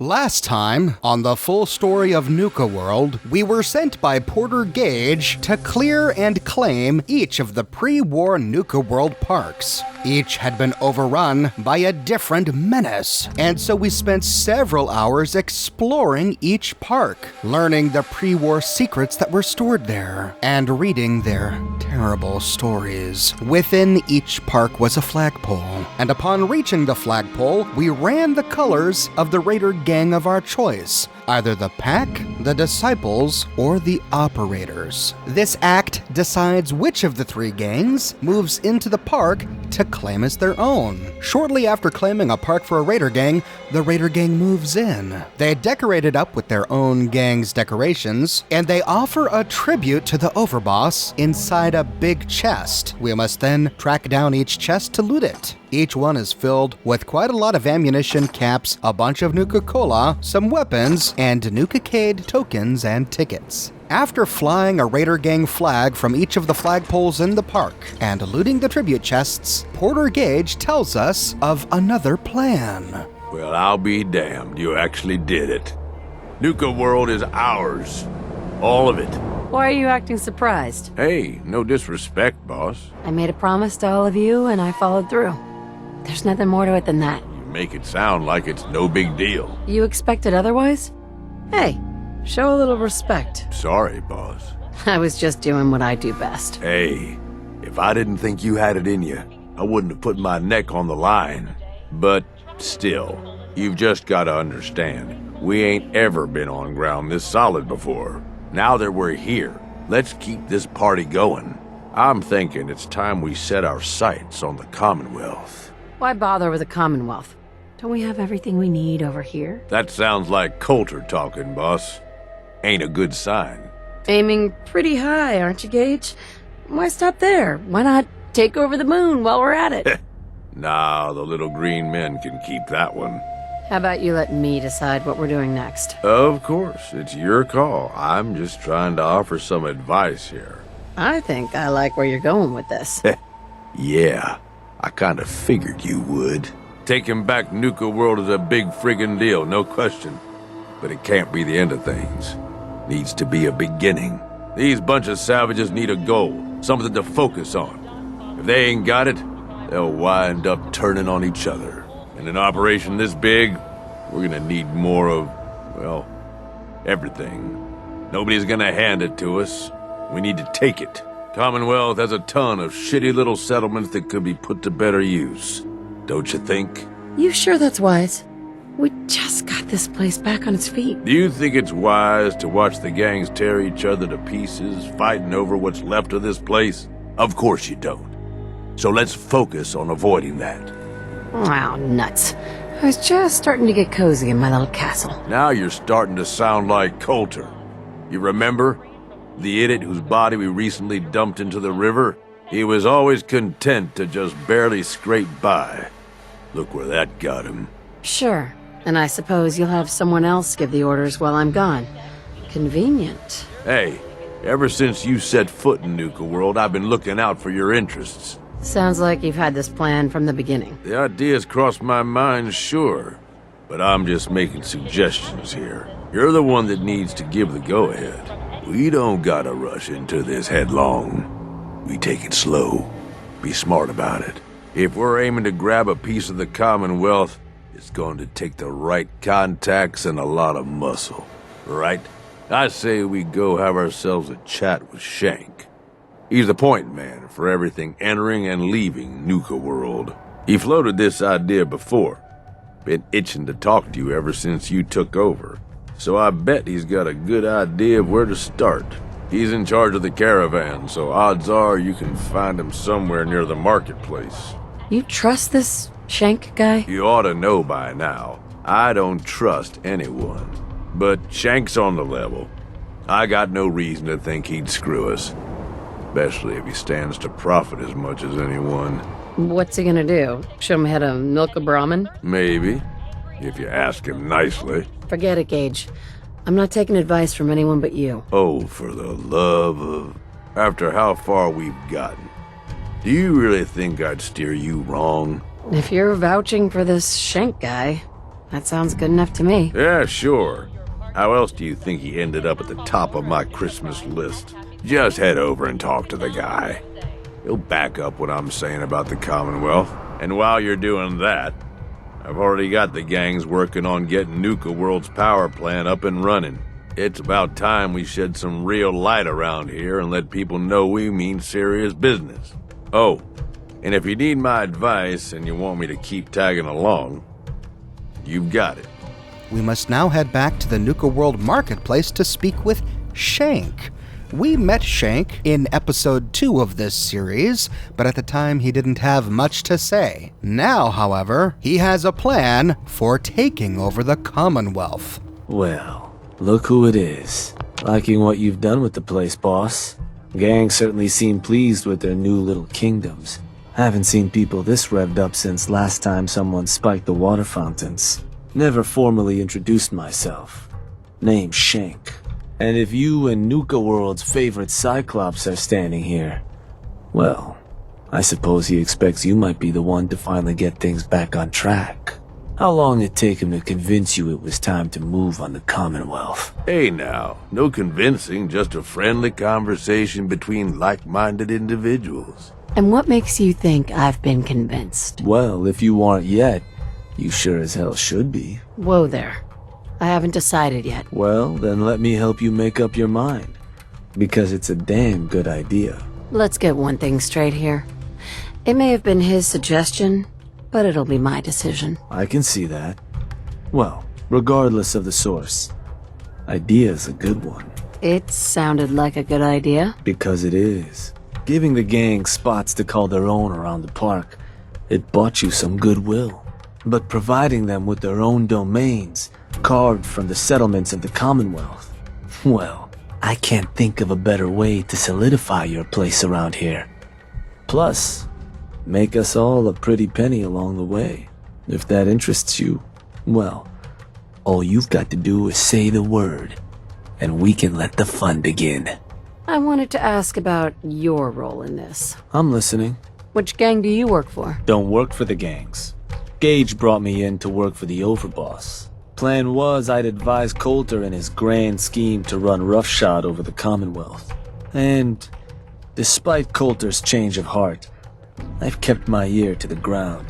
Last time, on the full story of Nuka World, we were sent by Porter Gage to clear and claim each of the pre-war Nuka World parks. Each had been overrun by a different menace, and so we spent several hours exploring each park, learning the pre-war secrets that were stored there, and reading their terrible stories. Within each park was a flagpole, and upon reaching the flagpole, we ran the colors of the raider gang of our choice, either the Pack, the Disciples, or the Operators. This act decides which of the three gangs moves into the park to claim as their own. Shortly after claiming a park for a raider gang, the raider gang moves in. They decorate it up with their own gang's decorations, and they offer a tribute to the overboss inside a big chest. We must then track down each chest to loot it. Each one is filled with quite a lot of ammunition, caps, a bunch of Nuka-Cola, some weapons, and Nuka-Cade tokens and tickets. After flying a Raider Gang flag from each of the flagpoles in the park and looting the tribute chests, Porter Gage tells us of another plan. Well, I'll be damned, you actually did it. Nuka World is ours. All of it. Why are you acting surprised? Hey, no disrespect, boss. I made a promise to all of you, and I followed through. There's nothing more to it than that. You make it sound like it's no big deal. You expected otherwise? Hey, show a little respect. Sorry, boss. I was just doing what I do best. Hey, if I didn't think you had it in you, I wouldn't have put my neck on the line. But still, you've just got to understand, we ain't ever been on ground this solid before. Now that we're here, let's keep this party going. I'm thinking it's time we set our sights on the Commonwealth. Why bother with the Commonwealth? Don't we have everything we need over here? That sounds like Coulter talking, boss. Ain't a good sign. Aiming pretty high, aren't you, Gage? Why stop there? Why not take over the moon while we're at it? Nah, the little green men can keep that one. How about you let me decide what we're doing next? Of course, it's your call. I'm just trying to offer some advice here. I think I like where you're going with this. Yeah, I kind of figured you would. Taking back Nuka World is a big friggin' deal, no question. But it can't be the end of things. Needs to be a beginning. These bunch of savages need a goal, something to focus on. If they ain't got it, they'll wind up turning on each other. In an operation this big, we're gonna need more of, well, everything. Nobody's gonna hand it to us. We need to take it. Commonwealth has a ton of shitty little settlements that could be put to better use. Don't you think? You sure that's wise? We just got this place back on its feet. Do you think it's wise to watch the gangs tear each other to pieces, fighting over what's left of this place? Of course you don't. So let's focus on avoiding that. Wow, nuts. I was just starting to get cozy in my little castle. Now you're starting to sound like Coulter. You remember? The idiot whose body we recently dumped into the river? He was always content to just barely scrape by. Look where that got him. Sure. And I suppose you'll have someone else give the orders while I'm gone. Convenient. Hey, ever since you set foot in Nuka World, I've been looking out for your interests. Sounds like you've had this plan from the beginning. The idea's crossed my mind, sure. But I'm just making suggestions here. You're the one that needs to give the go-ahead. We don't gotta rush into this headlong. We take it slow. Be smart about it. If we're aiming to grab a piece of the Commonwealth, it's going to take the right contacts and a lot of muscle. Right? I say we go have ourselves a chat with Shank. He's the point man for everything entering and leaving Nuka World. He floated this idea before. Been itching to talk to you ever since you took over. So I bet he's got a good idea of where to start. He's in charge of the caravan, so odds are you can find him somewhere near the marketplace. You trust this Shank guy? You ought to know by now. I don't trust anyone. But Shank's on the level. I got no reason to think he'd screw us. Especially if he stands to profit as much as anyone. What's he gonna do? Show him how to milk a Brahmin? Maybe. If you ask him nicely. Forget it, Gage. I'm not taking advice from anyone but you. Oh, for the love of... After how far we've gotten, do you really think I'd steer you wrong? If you're vouching for this Shank guy, That sounds good enough to me. Yeah, sure. How else do you think he ended up at the top of my Christmas list? Just head over and talk to the guy. He'll back up what I'm saying about the Commonwealth. And while you're doing that, I've already got the gangs working on getting Nuka World's power plant up and running. It's about time we shed some real light around here and let people know we mean serious business. Oh, and if you need my advice and you want me to keep tagging along, you've got it. We must now head back to the Nuka World Marketplace to speak with Shank. We met Shank in episode 2 of this series, but at the time he didn't have much to say. Now, however, he has a plan for taking over the Commonwealth. Well, look who it is. Liking what you've done with the place, boss. Gang certainly seem pleased with their new little kingdoms. Haven't seen people this revved up since last time someone spiked the water fountains. Never formally introduced myself. Name's Shank. And if you and Nuka World's favorite Cyclops are standing here, well, I suppose he expects you might be the one to finally get things back on track. How long did it take him to convince you it was time to move on the Commonwealth? Hey now, no convincing, just a friendly conversation between like-minded individuals. And what makes you think I've been convinced? Well, if you aren't yet, you sure as hell should be. Whoa there. I haven't decided yet. Well, then let me help you make up your mind. Because it's a damn good idea. Let's get one thing straight here. It may have been his suggestion, but it'll be my decision. I can see that. Well, regardless of the source, idea's a good one. It sounded like a good idea. Because it is. Giving the gang spots to call their own around the park, it bought you some goodwill. But providing them with their own domains, carved from the settlements of the Commonwealth, well, I can't think of a better way to solidify your place around here. Plus, make us all a pretty penny along the way. If that interests you, well, all you've got to do is say the word, and we can let the fun begin. I wanted to ask about your role in this. I'm listening. Which gang do you work for? Don't work for the gangs. Gage brought me in to work for the overboss. Plan was I'd advise Coulter in his grand scheme to run roughshod over the Commonwealth. And despite Coulter's change of heart, I've kept my ear to the ground,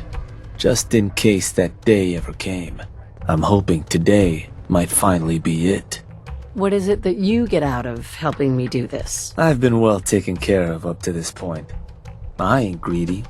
just in case that day ever came. I'm hoping today might finally be it. What is it that you get out of helping me do this? I've been well taken care of up to this point. I ain't greedy,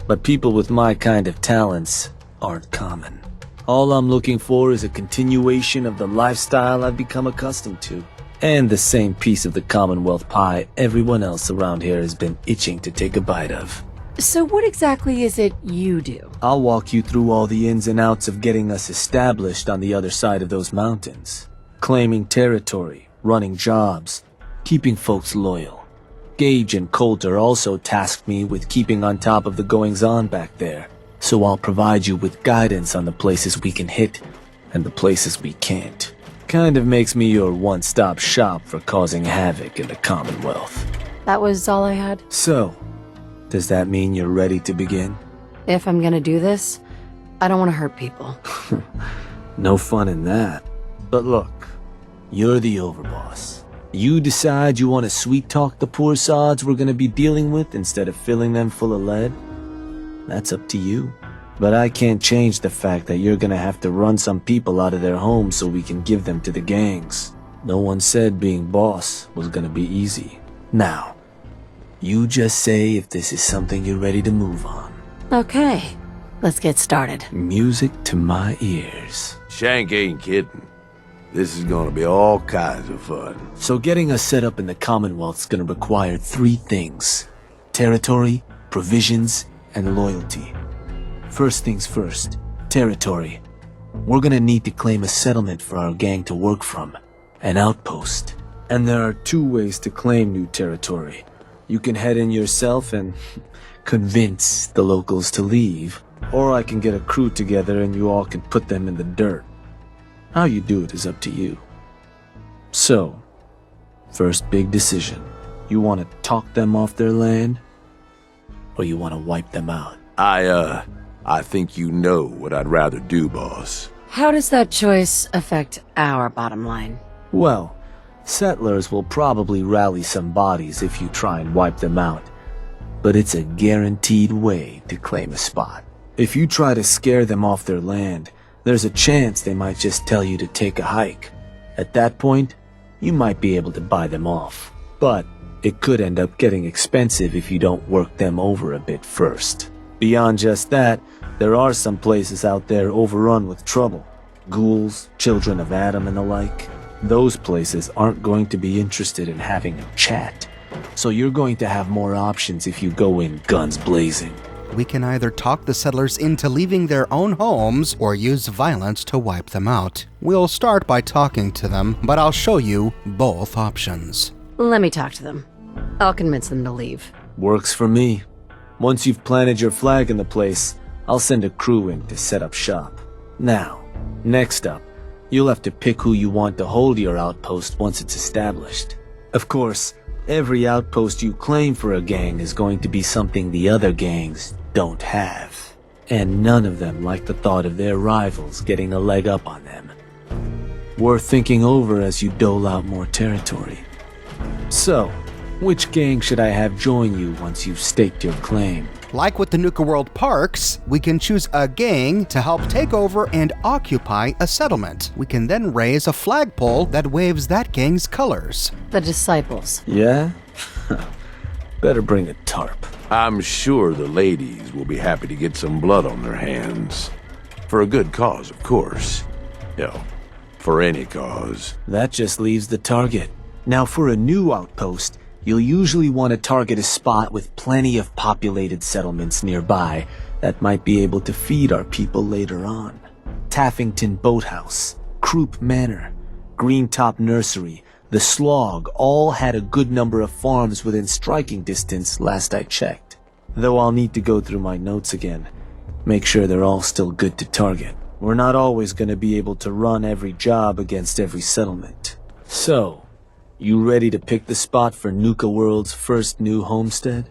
but people with my kind of talents aren't common. All I'm looking for is a continuation of the lifestyle I've become accustomed to, and the same piece of the Commonwealth pie everyone else around here has been itching to take a bite of. So what exactly is it you do? I'll walk you through all the ins and outs of getting us established on the other side of those mountains. Claiming territory, running jobs, keeping folks loyal. Gage and Coulter also tasked me with keeping on top of the goings-on back there, so I'll provide you with guidance on the places we can hit and the places we can't. Kind of makes me your one-stop shop for causing havoc in the Commonwealth. That was all I had? So, does that mean you're ready to begin? If I'm gonna do this, I don't want to hurt people. No fun in that. But look, you're the overboss. You decide you want to sweet-talk the poor sods we're gonna be dealing with instead of filling them full of lead? That's up to you. But I can't change the fact that you're gonna have to run some people out of their homes so we can give them to the gangs. No one said being boss was gonna be easy. Now, you just say if this is something you're ready to move on. Okay, let's get started. Music to my ears. Shank ain't kidding. This is gonna be all kinds of fun. So getting us set up in the Commonwealth's gonna require 3 things: territory, provisions, and loyalty. First things first, territory. We're gonna need to claim a settlement for our gang to work from, an outpost. And there are 2 ways to claim new territory. You can head in yourself and convince the locals to leave, or I can get a crew together and you all can put them in the dirt. How you do it is up to you. So, first big decision. You want to talk them off their land, or you want to wipe them out? I think you know what I'd rather do, boss. How does that choice affect our bottom line? Well, settlers will probably rally some bodies if you try and wipe them out. But it's a guaranteed way to claim a spot. If you try to scare them off their land, there's a chance they might just tell you to take a hike. At that point, you might be able to buy them off. But it could end up getting expensive if you don't work them over a bit first. Beyond just that, there are some places out there overrun with trouble. Ghouls, children of Adam and the like. Those places aren't going to be interested in having a chat. So you're going to have more options if you go in guns blazing. We can either talk the settlers into leaving their own homes or use violence to wipe them out. We'll start by talking to them, but I'll show you both options. Let me talk to them. I'll convince them to leave. Works for me. Once you've planted your flag in the place, I'll send a crew in to set up shop. Now, next up, you'll have to pick who you want to hold your outpost once it's established. Of course, every outpost you claim for a gang is going to be something the other gangs don't have. And none of them like the thought of their rivals getting a leg up on them. Worth thinking over as you dole out more territory. So, which gang should I have join you once you've staked your claim? Like with the Nuka World parks, we can choose a gang to help take over and occupy a settlement. We can then raise a flagpole that waves that gang's colors. The Disciples. Yeah? Better bring a tarp. I'm sure the ladies will be happy to get some blood on their hands. For a good cause, of course. Hell, for any cause. That just leaves the target. Now for a new outpost, you'll usually want to target a spot with plenty of populated settlements nearby that might be able to feed our people later on. Taffington Boathouse, Croup Manor, Greentop Nursery, the Slog all had a good number of farms within striking distance last I checked. Though I'll need to go through my notes again, make sure they're all still good to target. We're not always going to be able to run every job against every settlement. So, you ready to pick the spot for Nuka World's first new homestead?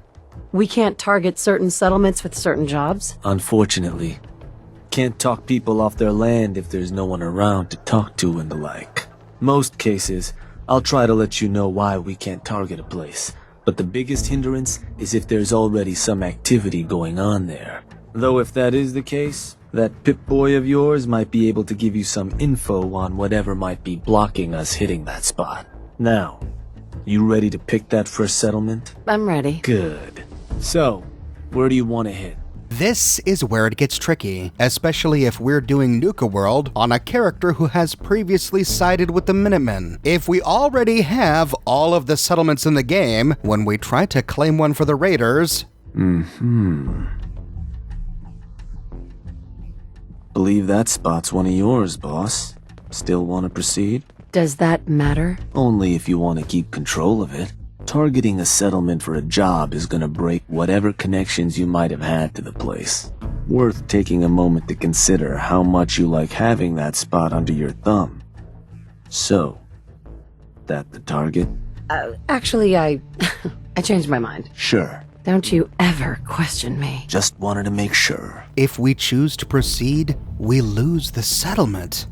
We can't target certain settlements with certain jobs? Unfortunately. Can't talk people off their land if there's no one around to talk to and the like. Most cases, I'll try to let you know why we can't target a place, but the biggest hindrance is if there's already some activity going on there. Though if that is the case, that Pip-Boy of yours might be able to give you some info on whatever might be blocking us hitting that spot. Now, you ready to pick that first settlement? I'm ready. Good. So, where do you want to hit? This is where it gets tricky, especially if we're doing Nuka World on a character who has previously sided with the Minutemen. If we already have all of the settlements in the game, when we try to claim one for the Raiders... Believe that spot's one of yours, boss. Still want to proceed? Does that matter? Only if you want to keep control of it. Targeting a settlement for a job is gonna break whatever connections you might have had to the place. Worth taking a moment to consider how much you like having that spot under your thumb. So, that the target? Actually, I changed my mind. Sure. Don't you ever question me. Just wanted to make sure. If we choose to proceed, we lose the settlement.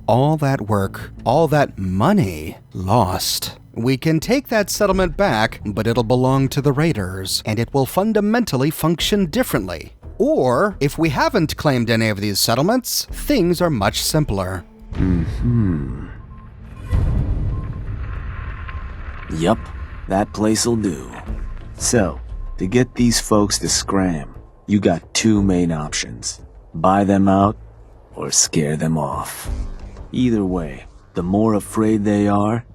All that work, all that money, lost. We can take that settlement back, but it'll belong to the Raiders, and it will fundamentally function differently. Or, if we haven't claimed any of these settlements, things are much simpler. Yup, that place'll do. So, to get these folks to scram, you got two main options. Buy them out, or scare them off. Either way, the more afraid they are,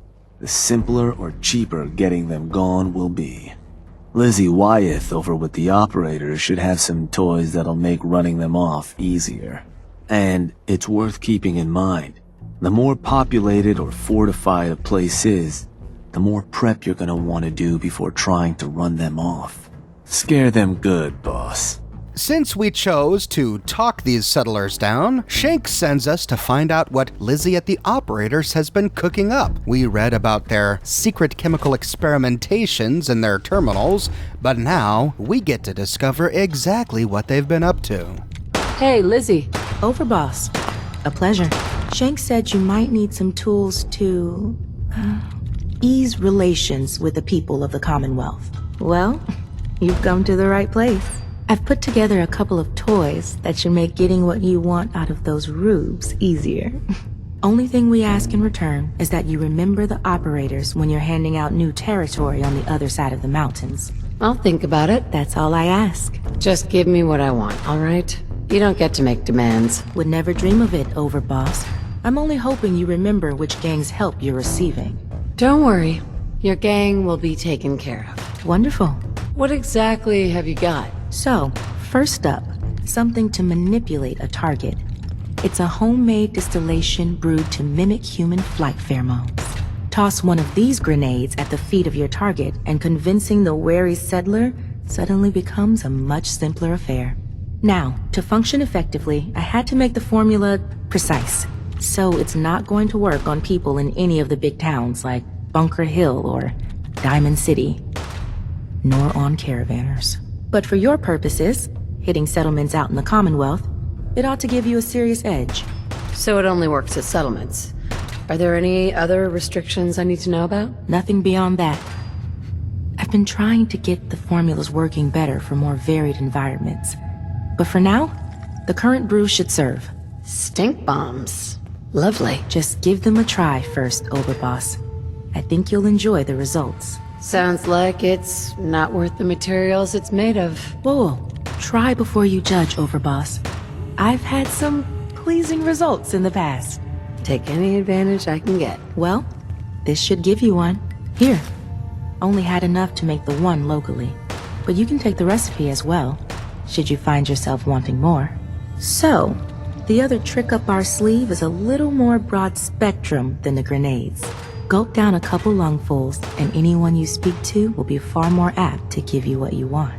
the simpler or cheaper getting them gone will be. Lizzie Wyeth over with the operators should have some toys that'll make running them off easier. And it's worth keeping in mind, the more populated or fortified a place is, the more prep you're gonna want to do before trying to run them off. Scare them good, boss. Since we chose to talk these settlers down, Shank sends us to find out what Lizzie at the Operators has been cooking up. We read about their secret chemical experimentations in their terminals, but now we get to discover exactly what they've been up to. Hey, Lizzie. Over, boss. A pleasure. Shank said you might need some tools to ease relations with the people of the Commonwealth. Well, you've come to the right place. I've put together a couple of toys that should make getting what you want out of those rubes easier. Only thing we ask in return is that you remember the operators when you're handing out new territory on the other side of the mountains. I'll think about it. That's all I ask. Just give me what I want, all right? You don't get to make demands. Would never dream of it, Overboss. I'm only hoping you remember which gang's help you're receiving. Don't worry. Your gang will be taken care of. Wonderful. What exactly have you got? So, first up, something to manipulate a target. It's a homemade distillation brewed to mimic human flight pheromones. Toss one of these grenades at the feet of your target, and convincing the wary settler suddenly becomes a much simpler affair. Now, to function effectively, I had to make the formula precise. So it's not going to work on people in any of the big towns like Bunker Hill or Diamond City, nor on caravanners. But for your purposes, hitting settlements out in the Commonwealth, it ought to give you a serious edge. So it only works at settlements. Are there any other restrictions I need to know about? Nothing beyond that. I've been trying to get the formulas working better for more varied environments. But for now, the current brew should serve. Stink bombs. Lovely. Just give them a try first, Overboss. I think you'll enjoy the results. Sounds like it's not worth the materials it's made of. Whoa, try before you judge, Overboss. I've had some pleasing results in the past. Take any advantage I can get. Well, this should give you one. Here. Only had enough to make the one locally. But you can take the recipe as well, should you find yourself wanting more. So, the other trick up our sleeve is a little more broad spectrum than the grenades. Gulp down a couple lungfuls, and anyone you speak to will be far more apt to give you what you want.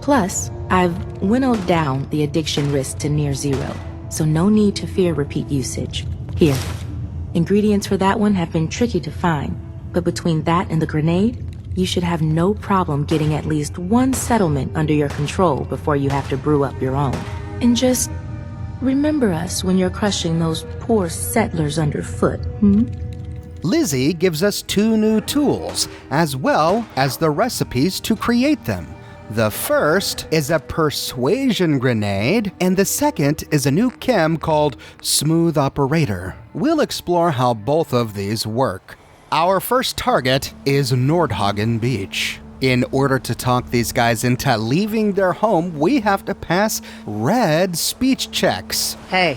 Plus, I've winnowed down the addiction risk to near zero, so no need to fear repeat usage. Here, ingredients for that one have been tricky to find, but between that and the grenade, you should have no problem getting at least one settlement under your control before you have to brew up your own. And just remember us when you're crushing those poor settlers underfoot, Lizzie gives us 2 new tools, as well as the recipes to create them. The first is a persuasion grenade, and the second is a new chem called Smooth Operator. We'll explore how both of these work. Our first target is Nordhagen Beach. In order to talk these guys into leaving their home, we have to pass red speech checks. Hey,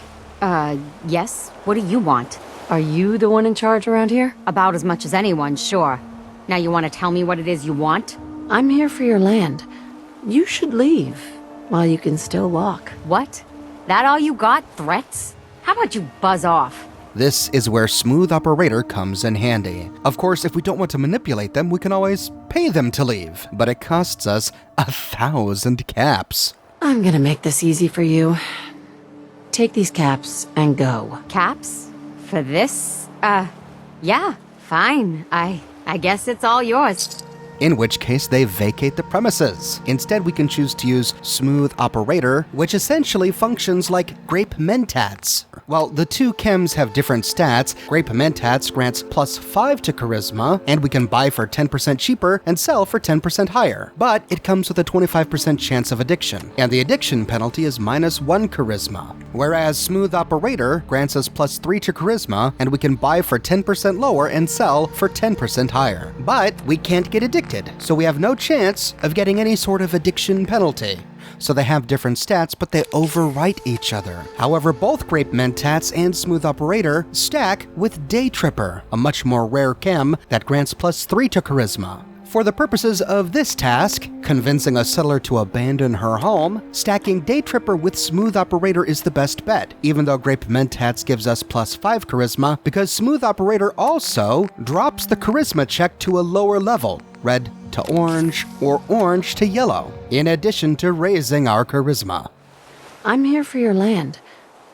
Yes? What do you want? are you the one in charge around here? About as much as anyone, sure. Now you want to tell me what it is you want? I'm here for your land. You should leave while you can still walk. What? That all you got? Threats? How about you buzz off? This is where Smooth Operator comes in handy. Of course, if we don't want to manipulate them, we can always pay them to leave, but it costs us 1,000 caps. I'm gonna make this easy for you. Take these caps and go. Caps? For this? Yeah, fine. I guess it's all yours. In which case they vacate the premises. Instead, we can choose to use Smooth Operator, which essentially functions like Grape Mentats. While the 2 chems have different stats, Grape Mentats grants +5 to Charisma, and we can buy for 10% cheaper and sell for 10% higher. But it comes with a 25% chance of addiction, and the addiction penalty is -1 Charisma. Whereas Smooth Operator grants us +3 to Charisma, and we can buy for 10% lower and sell for 10% higher. But we can't get addicted, so we have no chance of getting any sort of addiction penalty. So they have different stats, but they overwrite each other. However, both Grape Mentats and Smooth Operator stack with Day Tripper, a much more rare chem that grants +3 to Charisma. For the purposes of this task, convincing a settler to abandon her home, stacking Day Tripper with Smooth Operator is the best bet, even though Grape Mentats gives us +5 Charisma, because Smooth Operator also drops the Charisma check to a lower level, red to orange or orange to yellow, in addition to raising our Charisma. I'm here for your land.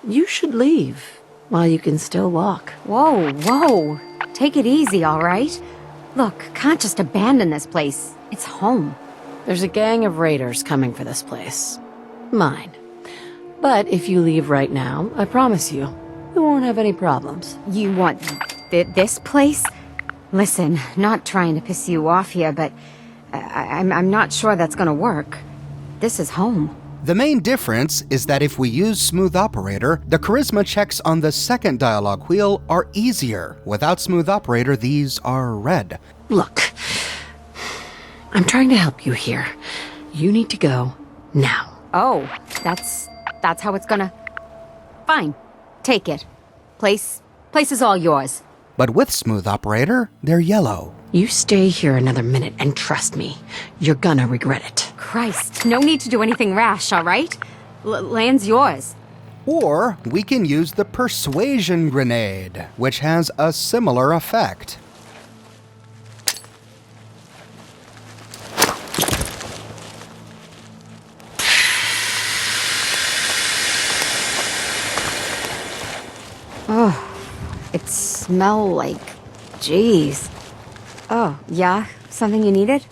You should leave while you can still walk. Whoa. Take it easy, all right? Look, can't just abandon this place. It's home. There's a gang of raiders coming for this place. Mine. But if you leave right now, I promise you, We won't have any problems. You want this place? Listen, not trying to piss you off here, but I'm not sure that's gonna work. This is home. The main difference is that if we use Smooth Operator, the charisma checks on the second dialogue wheel are easier. Without Smooth Operator, these are red. Look, I'm trying to help you here. You need to go now. Oh, that's how it's gonna... Fine. Take it. Place is all yours. But with Smooth Operator, they're yellow. You stay here another minute and trust me, you're gonna regret it. Christ, no need to do anything rash, all right? Land's yours. Or we can use the Persuasion Grenade, which has a similar effect. Oh, it smells like... Jeez. Oh, yeah? Something you needed?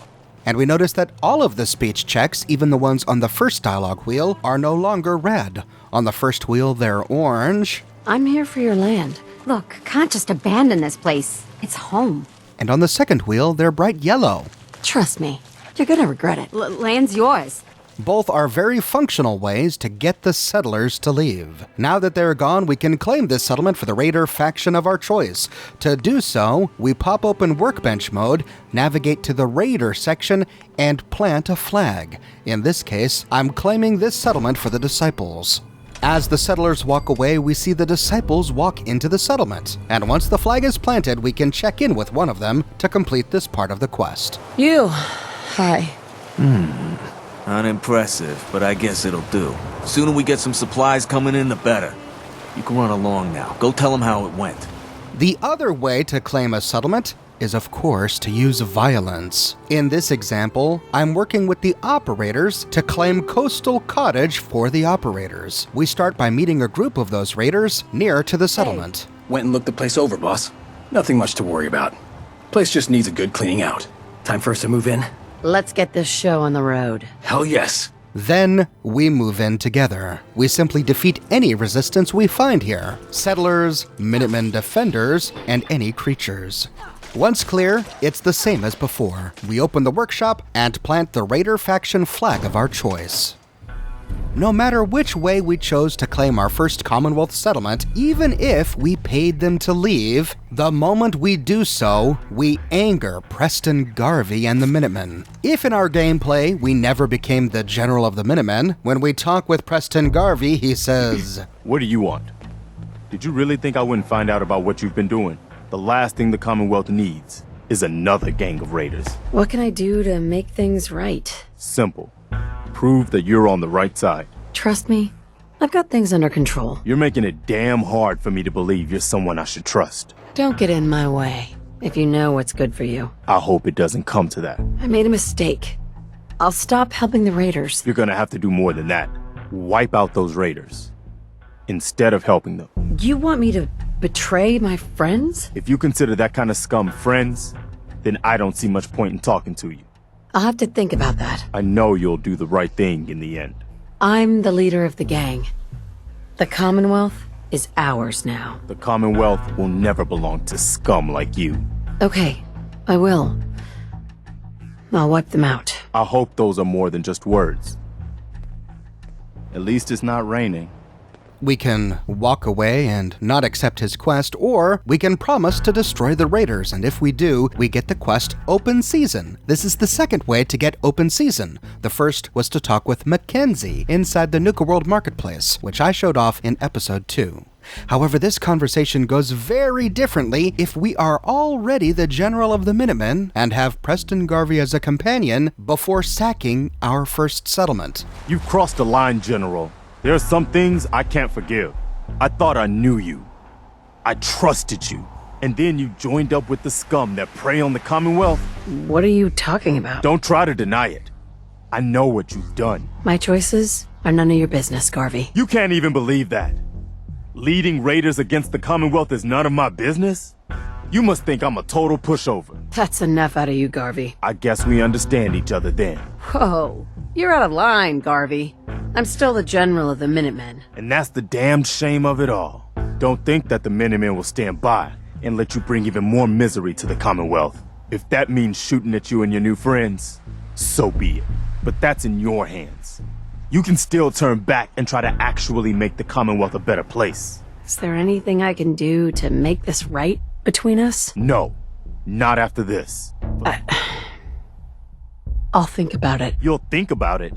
And we notice that all of the speech checks, even the ones on the first dialogue wheel, are no longer red. On the first wheel, they're orange. I'm here for your land. Look, can't just abandon this place. It's home. And on the second wheel, they're bright yellow. Trust me, you're gonna regret it. Land's yours. Both are very functional ways to get the settlers to leave. Now that they're gone, we can claim this settlement for the raider faction of our choice. To do so, we pop open Workbench mode, navigate to the raider section, and plant a flag. In this case, I'm claiming this settlement for the disciples. As the settlers walk away, we see the disciples walk into the settlement. And once the flag is planted, we can check in with one of them to complete this part of the quest. You. Hi. Unimpressive, but I guess it'll do. Sooner we get some supplies coming in, the better. You can run along now. Go tell them how it went. The other way to claim a settlement is, of course, to use violence. In this example, I'm working with the operators to claim Coastal Cottage for the operators. We start by meeting a group of those raiders near to the settlement. Went and looked the place over, boss. Nothing much to worry about. Place just needs a good cleaning out. Time for us to move in? Let's get this show on the road. Hell yes. Then we move in together. We simply defeat any resistance we find here. Settlers, Minutemen defenders, and any creatures. Once clear, it's the same as before. We open the workshop and plant the Raider faction flag of our choice. No matter which way we chose to claim our first Commonwealth settlement, even if we paid them to leave, the moment we do so, we anger Preston Garvey and the Minutemen. If in our gameplay we never became the General of the Minutemen, when we talk with Preston Garvey, he says, "What do you want? Did you really think I wouldn't find out about what you've been doing? The last thing the Commonwealth needs is another gang of raiders." What can I do to make things right? Simple. Prove that you're on the right side. Trust me, I've got things under control. You're making it damn hard for me to believe you're someone I should trust. Don't get in my way, if you know what's good for you. I hope it doesn't come to that. I made a mistake. I'll stop helping the raiders. You're gonna have to do more than that. Wipe out those raiders instead of helping them. You want me to betray my friends? If you consider that kind of scum friends, then I don't see much point in talking to you. I'll have to think about that. I know you'll do the right thing in the end. I'm the leader of the gang. The Commonwealth is ours now. The Commonwealth will never belong to scum like you. Okay, I will. I'll wipe them out. I hope those are more than just words. At least it's not raining. We can walk away and not accept his quest, or we can promise to destroy the raiders, and if we do, we get the quest Open Season. This is the second way to get Open Season. The first was to talk with Mackenzie inside the Nuka World Marketplace, which I showed off in episode 2. However, this conversation goes very differently if we are already the General of the Minutemen and have Preston Garvey as a companion before sacking our first settlement. You've crossed the line, General. There are some things I can't forgive. I thought I knew you. I trusted you. And then you joined up with the scum that prey on the Commonwealth. What are you talking about? Don't try to deny it. I know what you've done. My choices are none of your business, Garvey. You can't even believe that. Leading raiders against the Commonwealth is none of my business? You must think I'm a total pushover. That's enough out of you, Garvey. I guess we understand each other then. Whoa, you're out of line, Garvey. I'm still the General of the Minutemen. And that's the damned shame of it all. Don't think that the Minutemen will stand by and let you bring even more misery to the Commonwealth. If that means shooting at you and your new friends, so be it. But that's in your hands. You can still turn back and try to actually make the Commonwealth a better place. Is there anything I can do to make this right between us? No, not after this. I'll think about it. You'll think about it?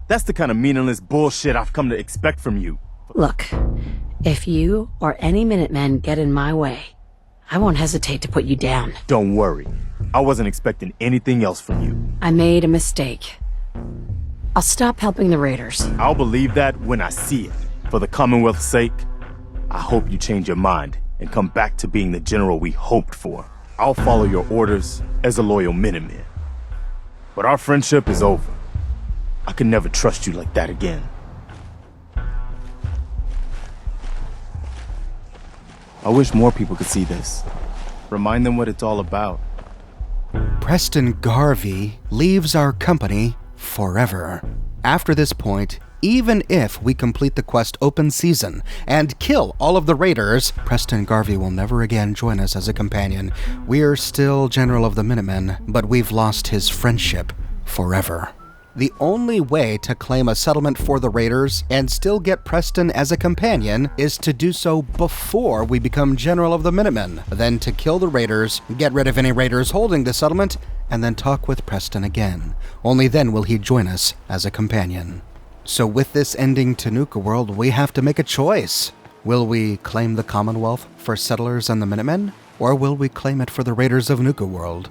That's the kind of meaningless bullshit I've come to expect from you. Look, if you or any Minutemen get in my way, I won't hesitate to put you down. Don't worry. I wasn't expecting anything else from you. I made a mistake. I'll stop helping the Raiders. I'll believe that when I see it. For the Commonwealth's sake, I hope you change your mind and come back to being the general we hoped for. I'll follow your orders as a loyal Minuteman. But our friendship is over. I can never trust you like that again. I wish more people could see this. Remind them what it's all about. Preston Garvey leaves our company forever. After this point, even if we complete the quest open season and kill all of the raiders, Preston Garvey will never again join us as a companion. We're still General of the Minutemen, but we've lost his friendship forever. The only way to claim a settlement for the raiders and still get Preston as a companion is to do so before we become General of the Minutemen, then to kill the raiders, get rid of any raiders holding the settlement, and then talk with Preston again. Only then will he join us as a companion. So with this ending to Nuka World, we have to make a choice. Will we claim the Commonwealth for settlers and the Minutemen, or will we claim it for the raiders of Nuka World?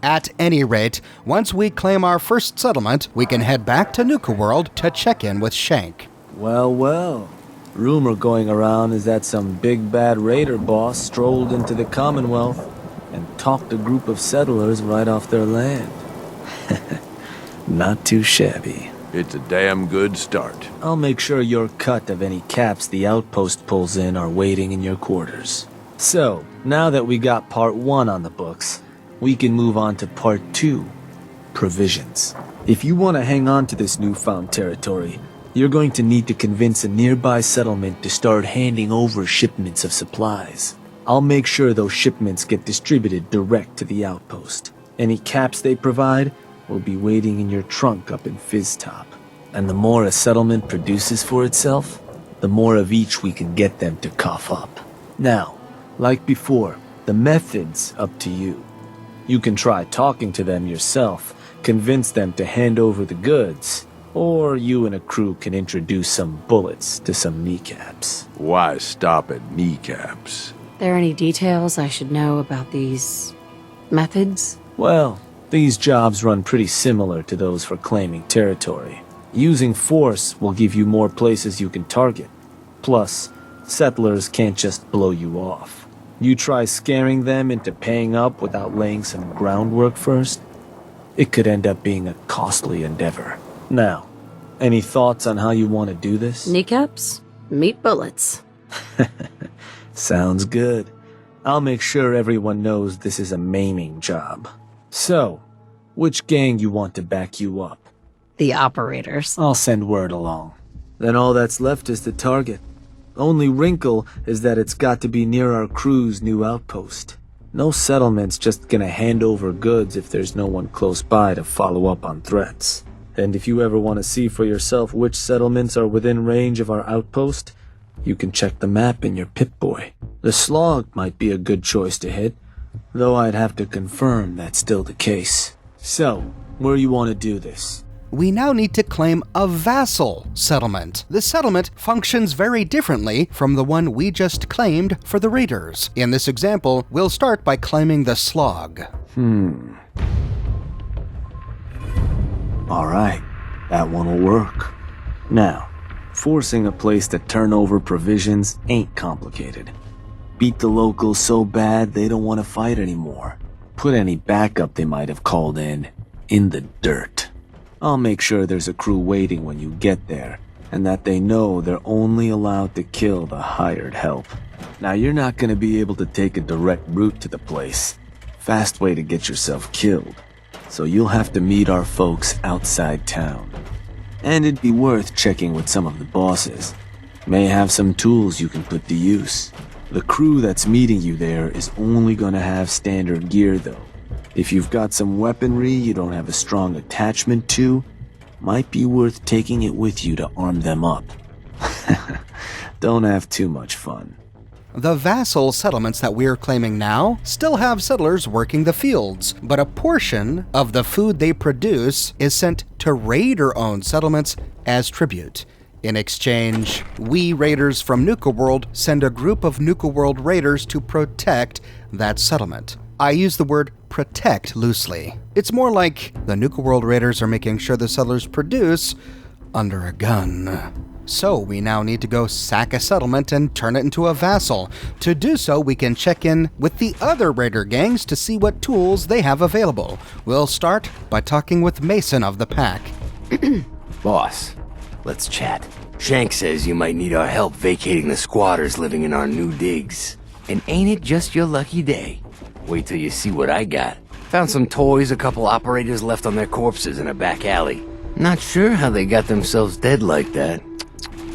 At any rate, once we claim our first settlement, we can head back to Nuka World to check in with Shank. Well, well. Rumor going around is that some big bad raider boss strolled into the Commonwealth and talked a group of settlers right off their land. Not too shabby. It's a damn good start. I'll make sure your cut of any caps the outpost pulls in are waiting in your quarters. So, now that we got part 1 on the books, we can move on to part 2, provisions. If you want to hang on to this newfound territory, you're going to need to convince a nearby settlement to start handing over shipments of supplies. I'll make sure those shipments get distributed direct to the outpost. Any caps they provide will be waiting in your trunk up in Fizztop. And the more a settlement produces for itself, the more of each we can get them to cough up. Now, like before, the method's up to you. You can try talking to them yourself, convince them to hand over the goods, or you and a crew can introduce some bullets to some kneecaps. Why stop at kneecaps? There any details I should know about these methods? Well, these jobs run pretty similar to those for claiming territory. Using force will give you more places you can target. Plus, settlers can't just blow you off. You try scaring them into paying up without laying some groundwork first, it could end up being a costly endeavor. Now, any thoughts on how you want to do this? Kneecaps? Meat bullets. Sounds good. I'll make sure everyone knows this is a maiming job. So, which gang you want to back you up? The operators. I'll send word along. Then all that's left is the target. Only wrinkle is that it's got to be near our crew's new outpost. No settlement's just gonna hand over goods if there's no one close by to follow up on threats. And if you ever want to see for yourself which settlements are within range of our outpost, you can check the map in your Pip-Boy. The Slog might be a good choice to hit, though I'd have to confirm that's still the case. So, where you want to do this? We now need to claim a vassal settlement. This settlement functions very differently from the one we just claimed for the raiders. In this example, we'll start by claiming the Slog. Alright, that one will work. Now, forcing a place to turn over provisions ain't complicated. Beat the locals so bad they don't want to fight anymore. Put any backup they might have called in the dirt. I'll make sure there's a crew waiting when you get there, and that they know they're only allowed to kill the hired help. Now, you're not going to be able to take a direct route to the place. Fast way to get yourself killed. So you'll have to meet our folks outside town. And it'd be worth checking with some of the bosses. May have some tools you can put to use. The crew that's meeting you there is only gonna have standard gear though. If you've got some weaponry you don't have a strong attachment to, might be worth taking it with you to arm them up. Don't have too much fun. The vassal settlements that we're claiming now still have settlers working the fields, but a portion of the food they produce is sent to raider-owned settlements as tribute. In exchange, we raiders from Nuka World send a group of Nuka World raiders to protect that settlement. I use the word protect loosely. It's more like the Nuka World raiders are making sure the settlers produce under a gun. So we now need to go sack a settlement and turn it into a vassal. To do so, we can check in with the other raider gangs to see what tools they have available. We'll start by talking with Mason of the pack. Boss, let's chat. Shank says you might need our help vacating the squatters living in our new digs. And ain't it just your lucky day? Wait till you see what I got. Found some toys a couple operators left on their corpses in a back alley. Not sure how they got themselves dead like that.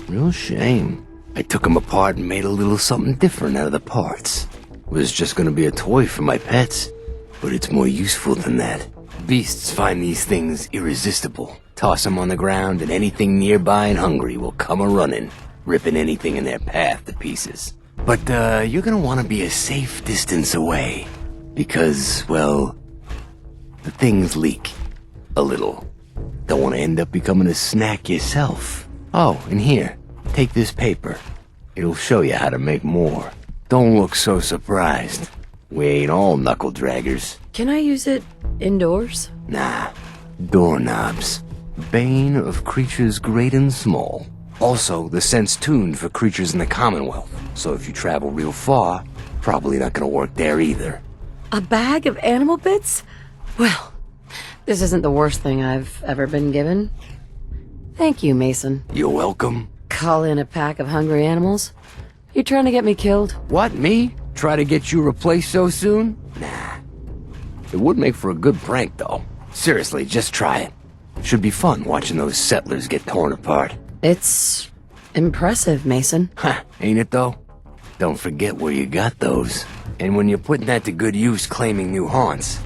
Real shame. I took them apart and made a little something different out of the parts. Was just gonna be a toy for my pets, but it's more useful than that. Beasts find these things irresistible. Toss them on the ground and anything nearby and hungry will come a-running, ripping anything in their path to pieces. But you're gonna want to be a safe distance away, because, well, the things leak a little. Don't want to end up becoming a snack yourself. Oh, and here, take this paper. It'll show you how to make more. Don't look so surprised. We ain't all knuckle draggers. Can I use it indoors? Nah, doorknobs. Bane of creatures great and small. Also, the scent's tuned for creatures in the Commonwealth, so if you travel real far, probably not gonna work there either. A bag of animal bits? Well, this isn't the worst thing I've ever been given. Thank you, Mason. You're welcome. Call in a pack of hungry animals? You trying to get me killed? What, me? Try to get you replaced so soon? Nah. It would make for a good prank, though. Seriously, just try it. Should be fun watching those settlers get torn apart. It's impressive, Mason. Ha, ain't it though? Don't forget where you got those. And when you're putting that to good use claiming new haunts,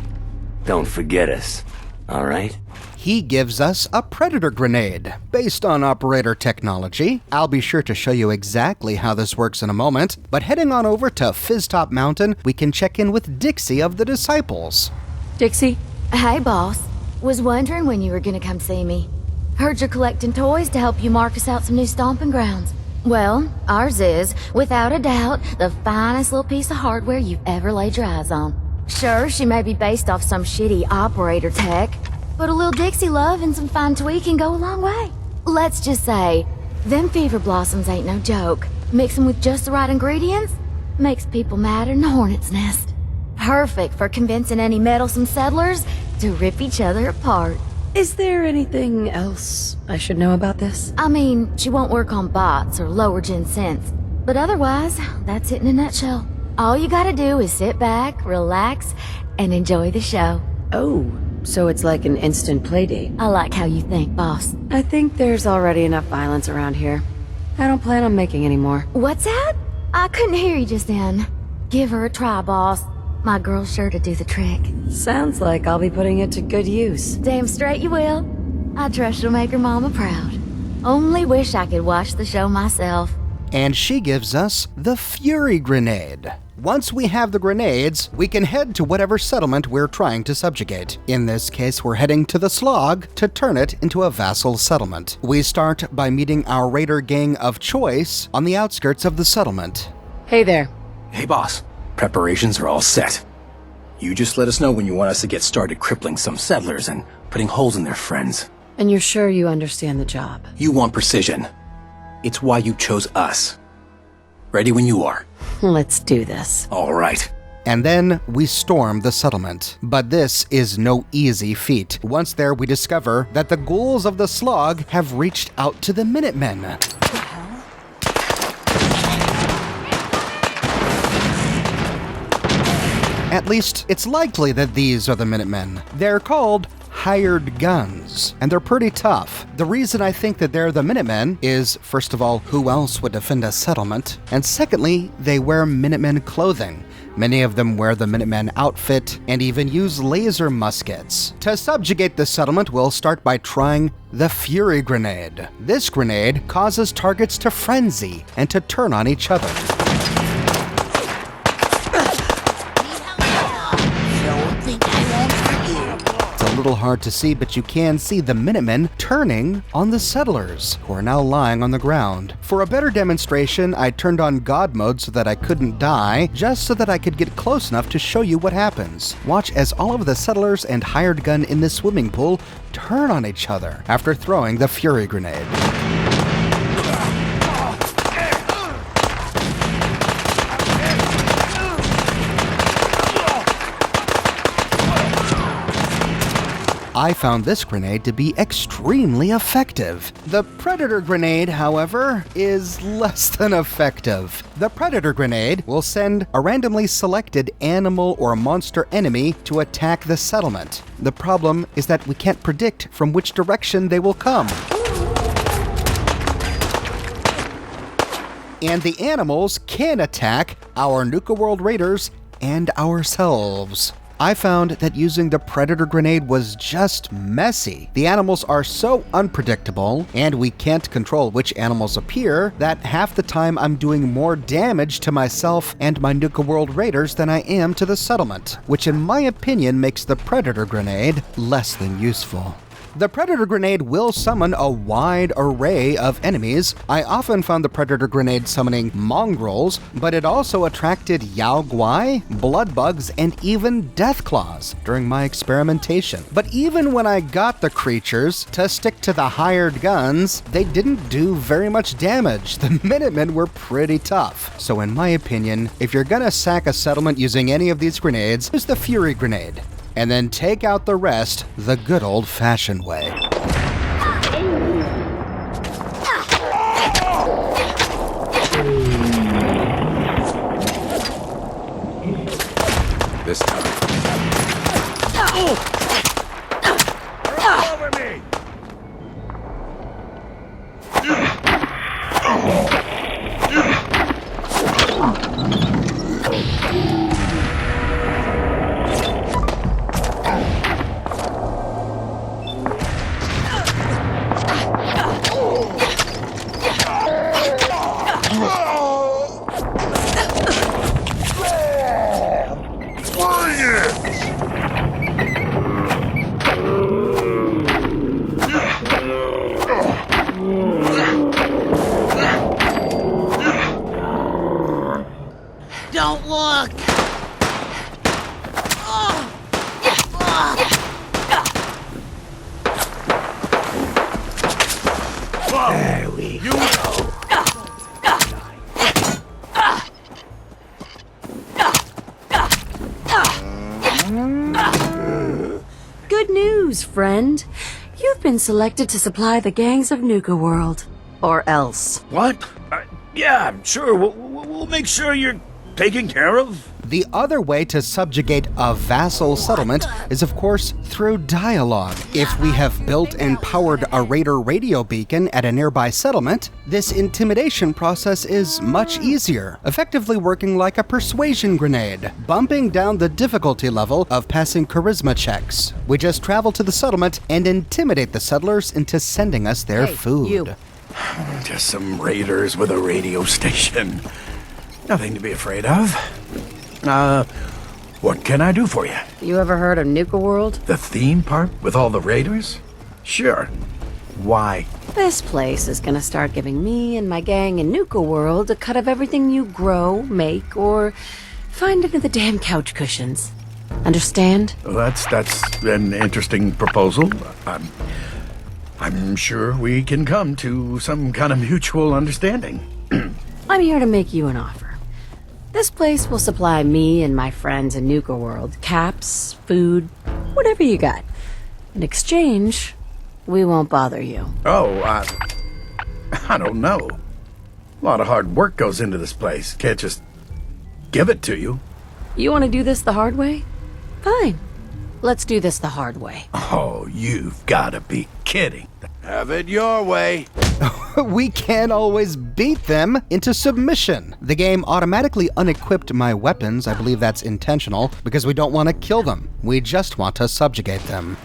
don't forget us, alright? He gives us a predator grenade. Based on operator technology, I'll be sure to show you exactly how this works in a moment, but heading on over to Fizztop Mountain, we can check in with Dixie of the Disciples. Dixie? Hey, boss. Was wondering when you were gonna come see me. Heard you're collecting toys to help you mark us out some new stomping grounds. Well, ours is, without a doubt, the finest little piece of hardware you've ever laid your eyes on. Sure, she may be based off some shitty operator tech, but a little Dixie love and some fine tweaking go a long way. Let's just say, them fever blossoms ain't no joke. Mix them with just the right ingredients, makes people madder than a hornet's nest. Perfect for convincing any meddlesome settlers to rip each other apart. Is there anything else I should know about this? I mean, she won't work on bots or lower gen synths, but otherwise, that's it in a nutshell. All you gotta do is sit back, relax, and enjoy the show. Oh, so it's like an instant playdate. I like how you think, boss. I think there's already enough violence around here. I don't plan on making any more. What's that? I couldn't hear you just then. Give her a try, boss. My girl's sure to do the trick. Sounds like I'll be putting it to good use. Damn straight you will. I trust she'll make her mama proud. Only wish I could watch the show myself. And she gives us the Fury Grenade. Once we have the grenades, we can head to whatever settlement we're trying to subjugate. In this case, we're heading to the Slog to turn it into a vassal settlement. We start by meeting our raider gang of choice on the outskirts of the settlement. Hey there. Hey, boss. Preparations are all set. You just let us know when you want us to get started crippling some settlers and putting holes in their friends. And you're sure you understand the job? You want precision. It's why you chose us. Ready when you are. Let's do this. All right. And then we storm the settlement. But this is no easy feat. Once there, we discover that the ghouls of the Slog have reached out to the Minutemen. At least, it's likely that these are the Minutemen. They're called hired guns, and they're pretty tough. The reason I think that they're the Minutemen is, first of all, who else would defend a settlement? And secondly, they wear Minutemen clothing. Many of them wear the Minutemen outfit and even use laser muskets. To subjugate the settlement, we'll start by trying the Fury Grenade. This grenade causes targets to frenzy and to turn on each other. It's a little hard to see, but you can see the Minutemen turning on the settlers, who are now lying on the ground. For a better demonstration, I turned on God mode so that I couldn't die, just so that I could get close enough to show you what happens. Watch as all of the settlers and hired gun in the swimming pool turn on each other after throwing the Fury Grenade. I found this grenade to be extremely effective. The Predator Grenade, however, is less than effective. The Predator Grenade will send a randomly selected animal or monster enemy to attack the settlement. The problem is that we can't predict from which direction they will come. And the animals can attack our Nuka World Raiders and ourselves. I found that using the Predator Grenade was just messy. The animals are so unpredictable, and we can't control which animals appear, that half the time I'm doing more damage to myself and my Nuka World Raiders than I am to the settlement, which in my opinion makes the Predator Grenade less than useful. The Predator Grenade will summon a wide array of enemies. I often found the Predator Grenade summoning mongrels, but it also attracted Yao Guai, blood bugs, and even deathclaws during my experimentation. But even when I got the creatures to stick to the hired guns, they didn't do very much damage. The Minutemen were pretty tough. So in my opinion, if you're gonna sack a settlement using any of these grenades, use the Fury Grenade. And then take out the rest the good old-fashioned way. This time. Over me! Don't look! There we go. Good news, friend. You've been selected to supply the gangs of Nuka World. Or else. What? Yeah, sure. We'll make sure you're taken care of. The other way to subjugate a vassal settlement is, of course, through dialogue. If we have built and powered a raider radio beacon at a nearby settlement, this intimidation process is much easier, effectively working like a persuasion grenade, bumping down the difficulty level of passing charisma checks. We just travel to the settlement and intimidate the settlers into sending us their food. You. Just some raiders with a radio station. Nothing to be afraid of. What can I do for you? You ever heard of Nuka World? The theme park with all the raiders? Sure. Why? This place is gonna start giving me and my gang in Nuka World a cut of everything you grow, make, or find under the damn couch cushions. Understand? That's an interesting proposal. I'm sure we can come to some kind of mutual understanding. I'm here to make you an offer. This place will supply me and my friends in Nuka World caps, food, whatever you got. In exchange, we won't bother you. Oh, I don't know. A lot of hard work goes into this place. Can't just give it to you. You want to do this the hard way? Fine. Let's do this the hard way. Oh, you've got to be kidding. Have it your way. We can't always beat them into submission. The game automatically unequipped my weapons. I believe that's intentional because we don't want to kill them. We just want to subjugate them.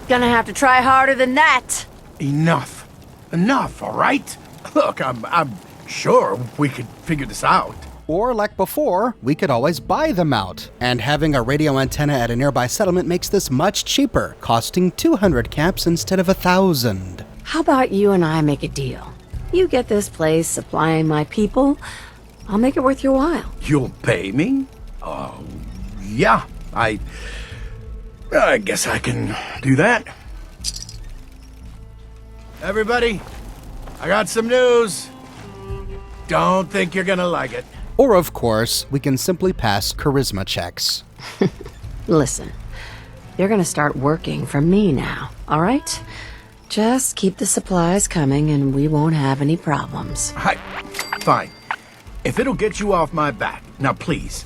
Gonna have to try harder than that. Enough. Enough, all right? Look, I'm sure we could figure this out. Or, like before, we could always buy them out. And having a radio antenna at a nearby settlement makes this much cheaper, costing 200 caps instead of 1,000. How about you and I make a deal? You get this place supplying my people, I'll make it worth your while. You'll pay me? Yeah. I guess I can do that. Everybody, I got some news. Don't think you're gonna like it. Or, of course, we can simply pass charisma checks. Listen, you're gonna start working for me now, all right? Just keep the supplies coming and we won't have any problems. Fine. If it'll get you off my back. Now, please,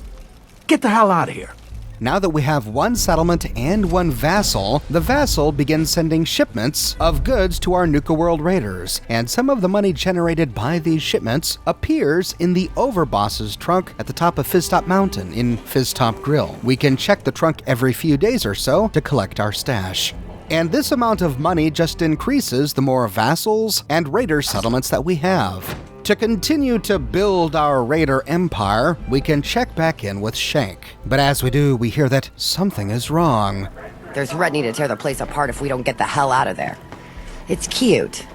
get the hell out of here. Now that we have one settlement and one vassal, the vassal begins sending shipments of goods to our Nuka World raiders, and some of the money generated by these shipments appears in the Overboss's trunk at the top of Fizztop Mountain in Fizztop Grill. We can check the trunk every few days or so to collect our stash. And this amount of money just increases the more vassals and raider settlements that we have. To continue to build our raider empire, we can check back in with Shank. But as we do, we hear that something is wrong. They're threatening to tear the place apart if we don't get the hell out of there. It's cute,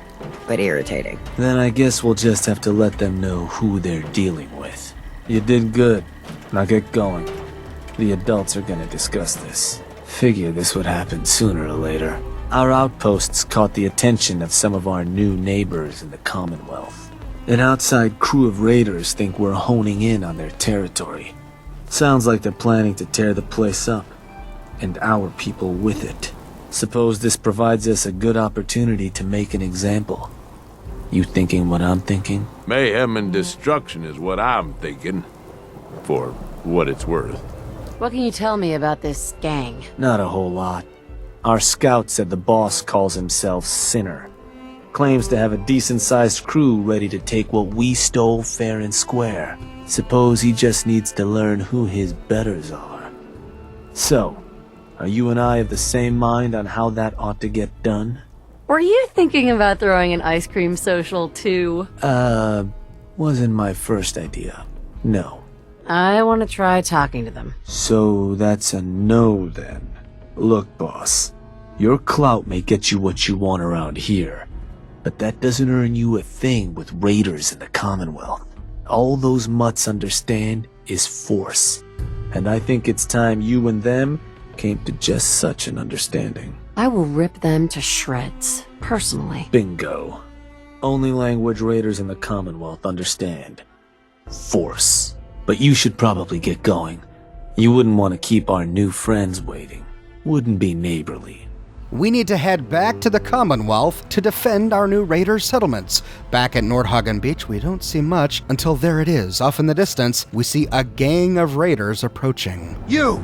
but irritating. Then I guess we'll just have to let them know who they're dealing with. You did good. Now get going. The adults are gonna discuss this. Figure this would happen sooner or later. Our outposts caught the attention of some of our new neighbors in the Commonwealth. An outside crew of raiders think we're honing in on their territory. Sounds like they're planning to tear the place up, and our people with it. Suppose this provides us a good opportunity to make an example. You thinking what I'm thinking? Mayhem and destruction is what I'm thinking. For what it's worth. What can you tell me about this gang? Not a whole lot. Our scout said the boss calls himself Sinner. Claims to have a decent-sized crew ready to take what we stole fair and square. Suppose he just needs to learn who his betters are. So, are you and I of the same mind on how that ought to get done? Were you thinking about throwing an ice cream social too? Wasn't my first idea. No. I want to try talking to them. So that's a no then. Look, boss. Your clout may get you what you want around here. But that doesn't earn you a thing with raiders in the Commonwealth. All those mutts understand is force. And I think it's time you and them came to just such an understanding. I will rip them to shreds, personally. Bingo. Only language raiders in the Commonwealth understand. Force. But you should probably get going. You wouldn't want to keep our new friends waiting. Wouldn't be neighborly. We need to head back to the Commonwealth to defend our new raider settlements. Back at Nordhagen Beach, we don't see much until there it is. Off in the distance, we see a gang of raiders approaching. You,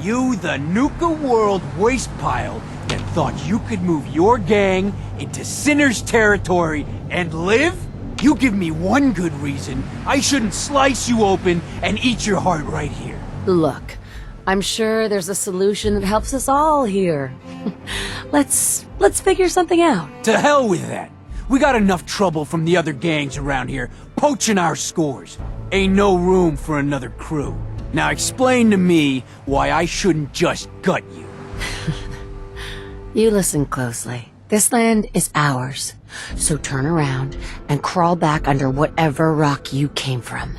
the Nuka World waste pile that thought you could move your gang into Sinner's territory and live? You give me one good reason I shouldn't slice you open and eat your heart right here. Look, I'm sure there's a solution that helps us all here. Let's figure something out. To hell with that. We got enough trouble from the other gangs around here, poaching our scores. Ain't no room for another crew. Now explain to me why I shouldn't just gut you. You listen closely. This land is ours. So turn around and crawl back under whatever rock you came from.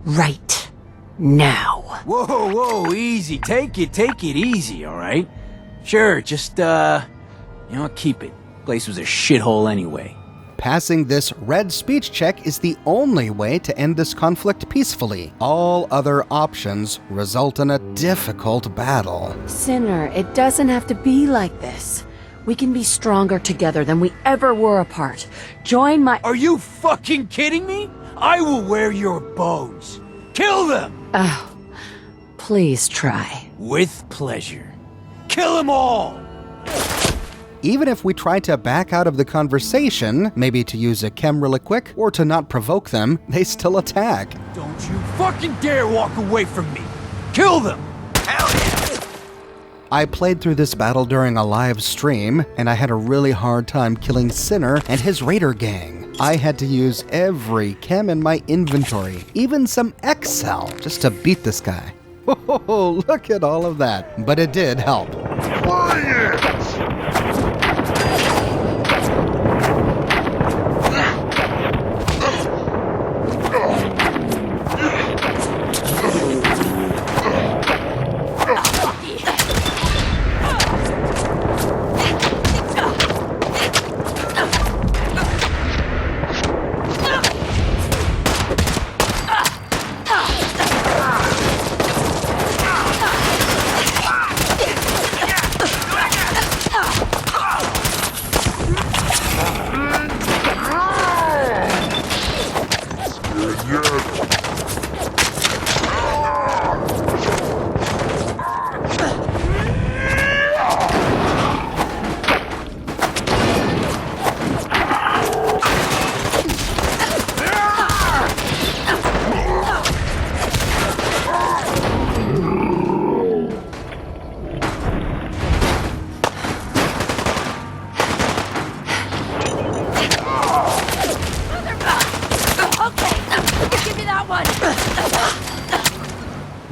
Right now. Whoa, easy. Take it easy, alright? Sure, just, keep it. Place was a shithole anyway. Passing this red speech check is the only way to end this conflict peacefully. All other options result in a difficult battle. Sinner, it doesn't have to be like this. We can be stronger together than we ever were apart. Join my— Are you fucking kidding me? I will wear your bones. Kill them! Oh, please try. With pleasure. Kill them all! Even if we try to back out of the conversation, maybe to use a chem really quick, or to not provoke them, they still attack. Don't you fucking dare walk away from me! Kill them! Hell yeah! I played through this battle during a live stream, and I had a really hard time killing Sinner and his raider gang. I had to use every chem in my inventory, even some Excel, just to beat this guy. Oh, look at all of that. But it did help.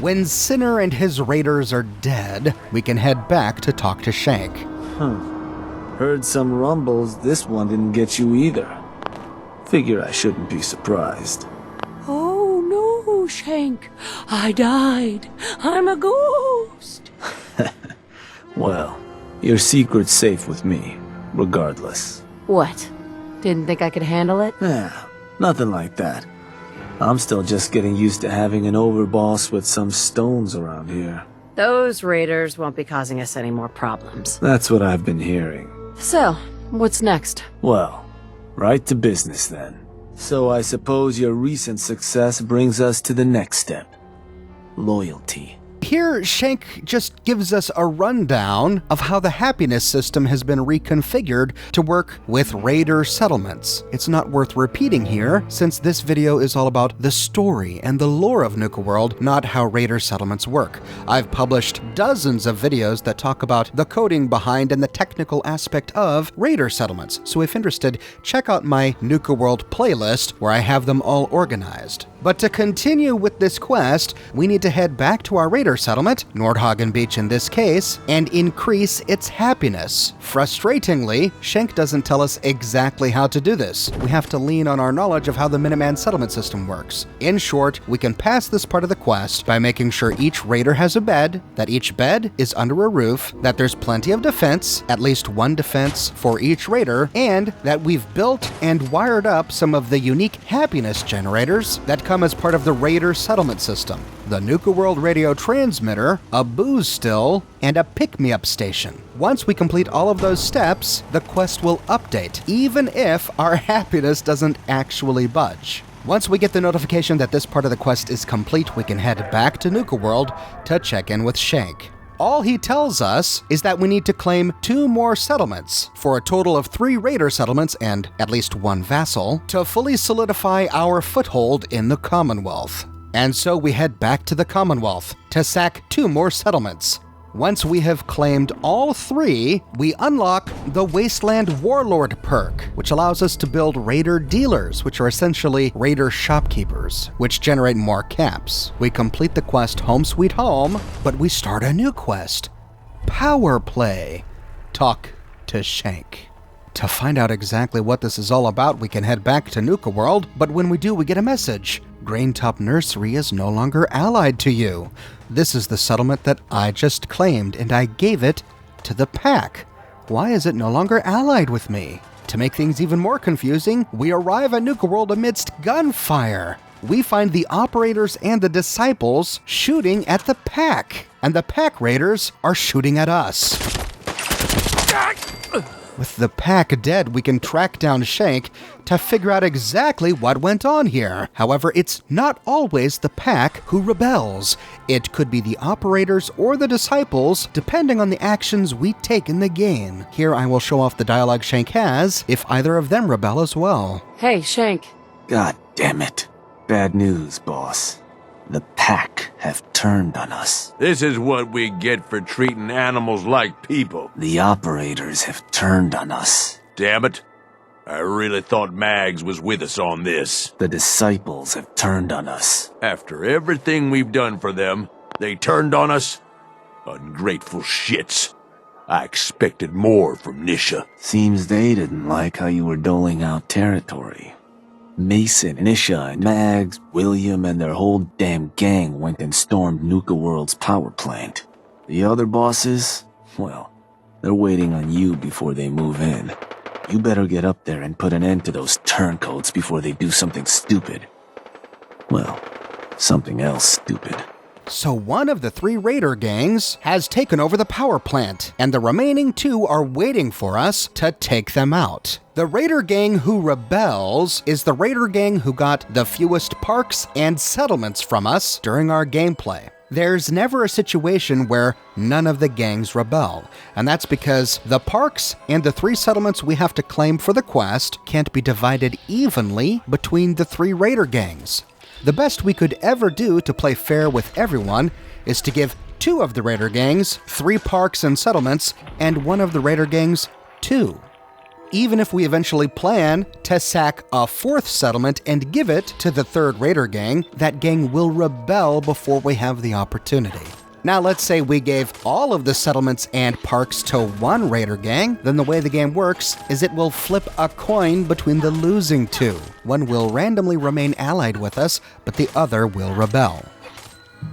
When Sinner and his raiders are dead, we can head back to talk to Shank. Heard some rumbles this one didn't get you either. Figure I shouldn't be surprised. Oh no, Shank. I died. I'm a ghost. Well, your secret's safe with me, regardless. What? Didn't think I could handle it? Nothing like that. I'm still just getting used to having an overboss with some stones around here. Those raiders won't be causing us any more problems. That's what I've been hearing. So, what's next? Well, right to business then. So I suppose your recent success brings us to the next step. Loyalty. Here, Shank just gives us a rundown of how the happiness system has been reconfigured to work with raider settlements. It's not worth repeating here, since this video is all about the story and the lore of Nuka World, not how raider settlements work. I've published dozens of videos that talk about the coding behind and the technical aspect of raider settlements, so if interested, check out my Nuka World playlist where I have them all organized. But to continue with this quest, we need to head back to our raider settlement, Nordhagen Beach in this case, and increase its happiness. Frustratingly, Shank doesn't tell us exactly how to do this. We have to lean on our knowledge of how the Minuteman settlement system works. In short, we can pass this part of the quest by making sure each raider has a bed, that each bed is under a roof, that there's plenty of defense, at least one defense for each raider, and that we've built and wired up some of the unique happiness generators that come as part of the raider settlement system. The Nuka World radio transmitter, a booze still, and a pick-me-up station. Once we complete all of those steps, the quest will update, even if our happiness doesn't actually budge. Once we get the notification that this part of the quest is complete, we can head back to Nuka World to check in with Shank. All he tells us is that we need to claim 2 more settlements, for a total of 3 raider settlements and at least 1 vassal, to fully solidify our foothold in the Commonwealth. And so we head back to the Commonwealth to sack 2 more settlements. Once we have claimed all 3, we unlock the Wasteland Warlord perk, which allows us to build raider dealers, which are essentially raider shopkeepers, which generate more caps. We complete the quest Home Sweet Home, but we start a new quest, Power Play. Talk to Shank. To find out exactly what this is all about, we can head back to Nuka World, but when we do, we get a message. Graintop Nursery is no longer allied to you. This is the settlement that I just claimed, and I gave it to the pack. Why is it no longer allied with me? To make things even more confusing, we arrive at Nuka World amidst gunfire. We find the operators and the disciples shooting at the pack, and the pack raiders are shooting at us. With the pack dead, we can track down Shank to figure out exactly what went on here. However, it's not always the pack who rebels. It could be the operators or the disciples, depending on the actions we take in the game. Here I will show off the dialogue Shank has, if either of them rebel as well. Hey, Shank. God damn it. Bad news, boss. The pack have turned on us. This is what we get for treating animals like people. The operators have turned on us. Damn it. I really thought Mags was with us on this. The disciples have turned on us. After everything we've done for them, they turned on us? Ungrateful shits. I expected more from Nisha. Seems they didn't like how you were doling out territory. Mason, Nisha, and Mags, William, and their whole damn gang went and stormed Nuka World's power plant. The other bosses, well, they're waiting on you before they move in. You better get up there and put an end to those turncoats before they do something stupid. Well, something else stupid. So one of the 3 raider gangs has taken over the power plant, and the remaining 2 are waiting for us to take them out. The raider gang who rebels is the raider gang who got the fewest parks and settlements from us during our gameplay. There's never a situation where none of the gangs rebel, and that's because the parks and the 3 settlements we have to claim for the quest can't be divided evenly between the 3 raider gangs. The best we could ever do to play fair with everyone is to give 2 of the raider gangs 3 parks and settlements, and 1 of the raider gangs 2. Even if we eventually plan to sack a 4th settlement and give it to the 3rd raider gang, that gang will rebel before we have the opportunity. Now let's say we gave all of the settlements and parks to 1 raider gang, then the way the game works is it will flip a coin between the losing 2. One will randomly remain allied with us, but the other will rebel.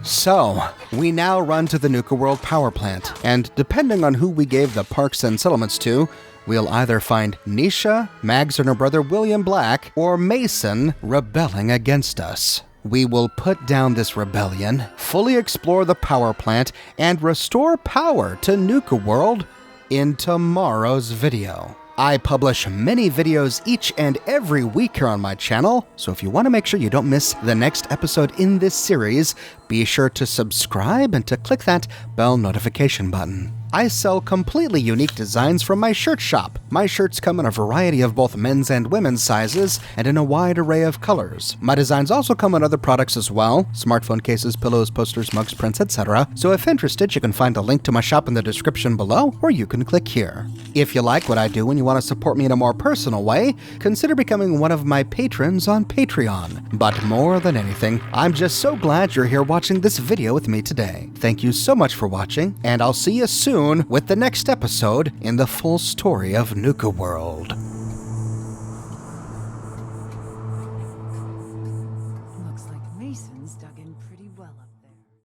So, we now run to the Nuka World power plant, and depending on who we gave the parks and settlements to, we'll either find Nisha, Mags and her brother William Black, or Mason rebelling against us. We will put down this rebellion, fully explore the power plant, and restore power to Nuka World in tomorrow's video. I publish many videos each and every week here on my channel, so if you want to make sure you don't miss the next episode in this series, be sure to subscribe and to click that bell notification button. I sell completely unique designs from my shirt shop. My shirts come in a variety of both men's and women's sizes and in a wide array of colors. My designs also come in other products as well, smartphone cases, pillows, posters, mugs, prints, etc. So if interested, you can find a link to my shop in the description below, or you can click here. If you like what I do and you want to support me in a more personal way, consider becoming one of my patrons on Patreon. But more than anything, I'm just so glad you're here watching this video with me today. Thank you so much for watching, and I'll see you soon with the next episode in the full story of Nuka World.